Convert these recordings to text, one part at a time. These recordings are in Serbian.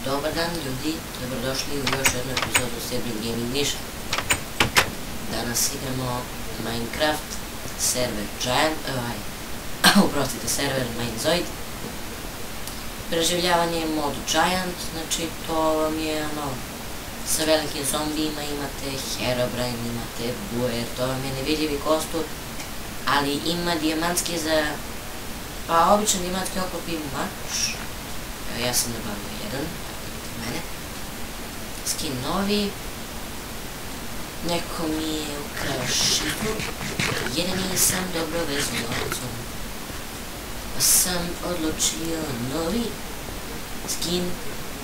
Dobar dan ljudi, dobrodošli u još jednu epizodu Sibling Gaming Niša. Danas igramo Minecraft, server Giant, server Minezoid. Preživljavanje mod Giant, znači to vam je sa velikim zombijima, imate Herobrine, imate Buer, to vam je nevidljivi kostur, ali ima dijamantski pa običan dijamantski oklop i mač. Evo ja sam nabavio jedan, mene. Skin novi. Neko mi je ukrao šifru, jer nisam dobro vezu novcom. Pa sam odlučio novi skin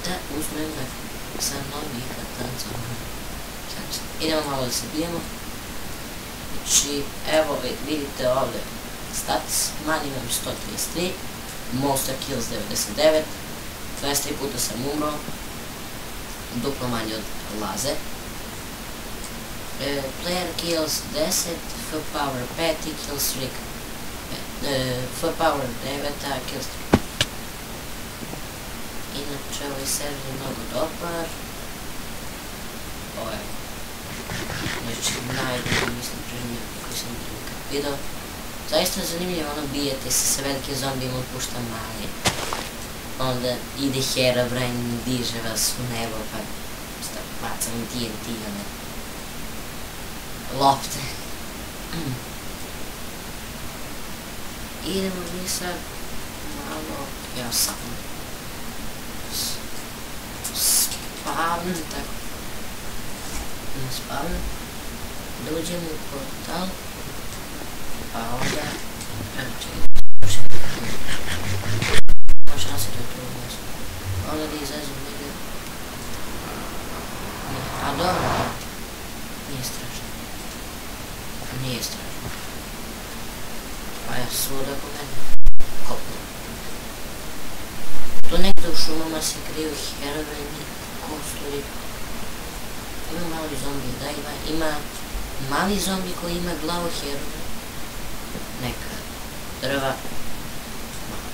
da uzmem sa novih katancom. Idemo malo da se bijemo. Znači, evo vidite ovdje stats, man imam 133, monster kills 99, 23 puta sam umro, duplo manje od Laze. Player kills 10, F power 5, kills 3, F power 9, kills 3. Inače ovaj server je mnogo dobar. Ovo je najbolji mislim preživljenje koji sam nikad vidio. Zaista je zanimljivo, bijete se sa velikim zombijima, otpušta mali. Onda ide Herobrine, diže vas u nebo, pa bacam TNT, lopte. Idemo mi sad malo, ja sam spavnem, tako. Ne spavnem. Da uđem u portal, pa onda možda se to tu mjesto. Onda da izazim negdje. A dobro, nije strašno. Nije strašno. Pa ja svuda po mene kopnu. Tu negdje u šumama se kriju Herobrine, kosturi. Ima mali zombi, da ima mali zombi koji ima glavu Herobrine. Neka drva,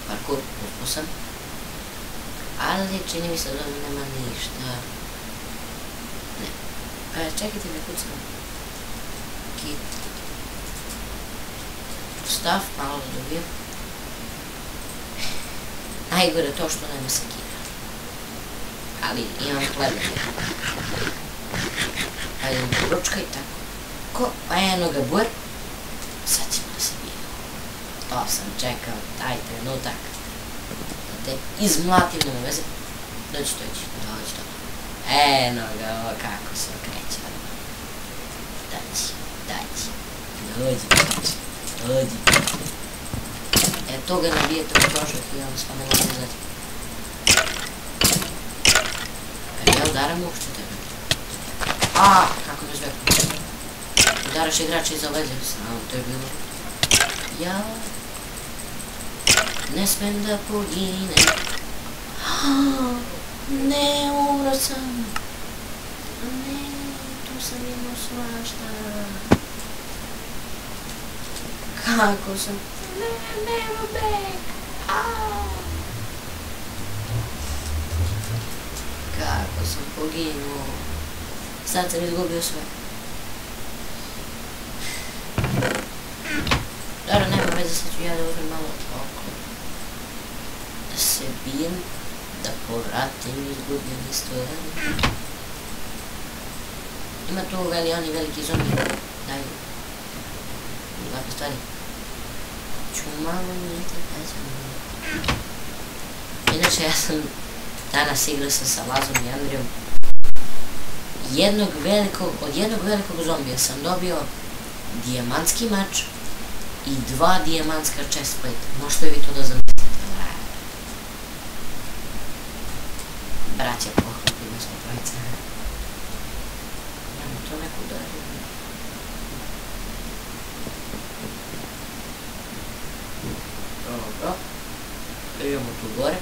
parkour, uspio sam. Ali čini mi se da ovdje nema ništa. Ne. Čekajte da kucam. Kit. Stav, malo da dobijem. Najgore to što nema sekira. Ali imam hleba. Ajde mi ručka i tako. Pa eno ga Buer. Sad ćemo da se bijemo. To sam čekao, taj trenutak. Da te izmlatim, nema veze. Dođi. Eno ga, ovo kako se okreće. Dođi. E, to ga nabijete u prožak i on sva ne može izaći. Ja udaram uopšte tebe. Kako me zvekno. Udaraš igrača iza leze, samo to je bilo. Ja ne smem da poginem. Ne, umro sam. Ne, tu sam imao svašta. Kako sam? Nema bek. Kako sam poginuo. Sad sam izgubio sve. Dobro, nema veze, sad ću ja da uzmem malo oklop. Da se bijem, da povratim izgubljeni stojan. Ima tu oni veliki zombi. Daju. Ovakve stvari. Ću malo njete vezano. Inače, ja sam danas igrao sa Lazom i Andrijom. Od jednog velikog zombija sam dobio dijamantski mač i 2 dijamantska chestplate. Možete vi to da zamislite? Braća pohlopimo smo trojice. Nemo to neko udario. Dobro. Idemo tu gore.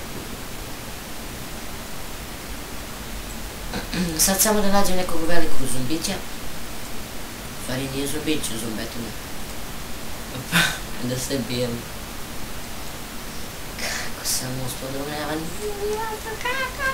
Sad samo da nađem nekog velikog zombića. Stvari nije zombića, zombetine. Da se bijem. Kako sam uspio da umrevan. Kako?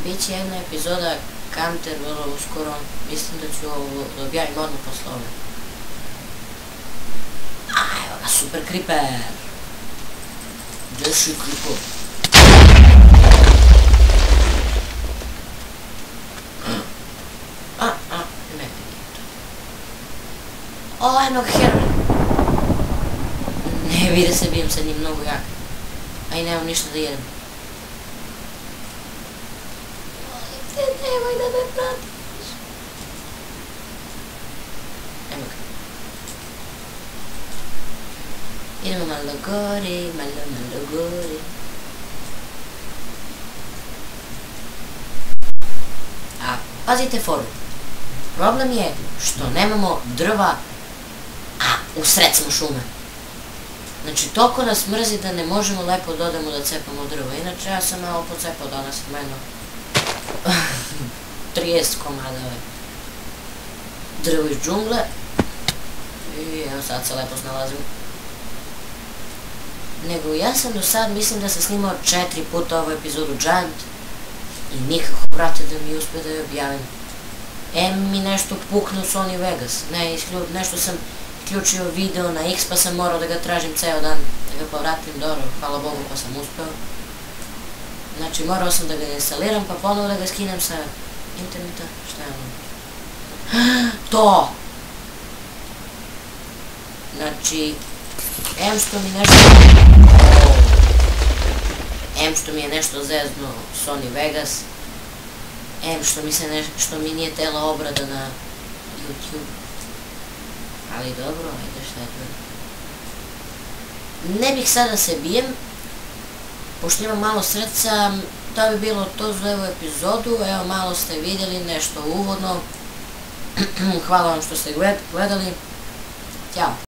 Biće jedna epizoda Counter vrlo uskoro, mislim da ću ovo da objavim odmah posle ove. A, evo ga, Super Creeper! Gdje si Creeper? Ne vidim to. O, jednog heroja! Ne vidi se, bijem sa njim mnogo jak. A i nemam ništa da jedem. Nemoj da me pratiš. Evo ga. Idemo malo gore, malo gore. A, pazite foru. Problem je što nemamo drva, a usred smo šume. Znači, toliko nas mrzi da ne možemo lepo da odemo da cepamo drvo. Inače, ja sam malo pocepao danas meno. 30 komada drvo iz džungle. I evo sad se lepo snalazim. Nego ja sam do sad, mislim da sam snimao 4 puta ovu epizodu Giant. I nikako, brate, da mi uspe da je objavim. Mi nešto pukne u Sony Vegas. Nešto sam ključio video na X pa sam morao da ga tražim ceo dan. Da ga povratim, dobro, hvala Bogu pa sam uspeo. Znači, morao sam da ga instaliram, pa ponovo da ga skinem sa interneta. Šta je ono? To! Znači, što mi nešto... što mi je nešto zezno Sony Vegas. Što mi nije tela obrada na YouTube. Ali dobro, ajde, šta je to? Ne bih sada se bijem. Pošto imam malo srca, to bi bilo to za ovu epizodu. Evo, malo ste vidjeli nešto uvodno. Hvala vam što ste gledali. Ćao.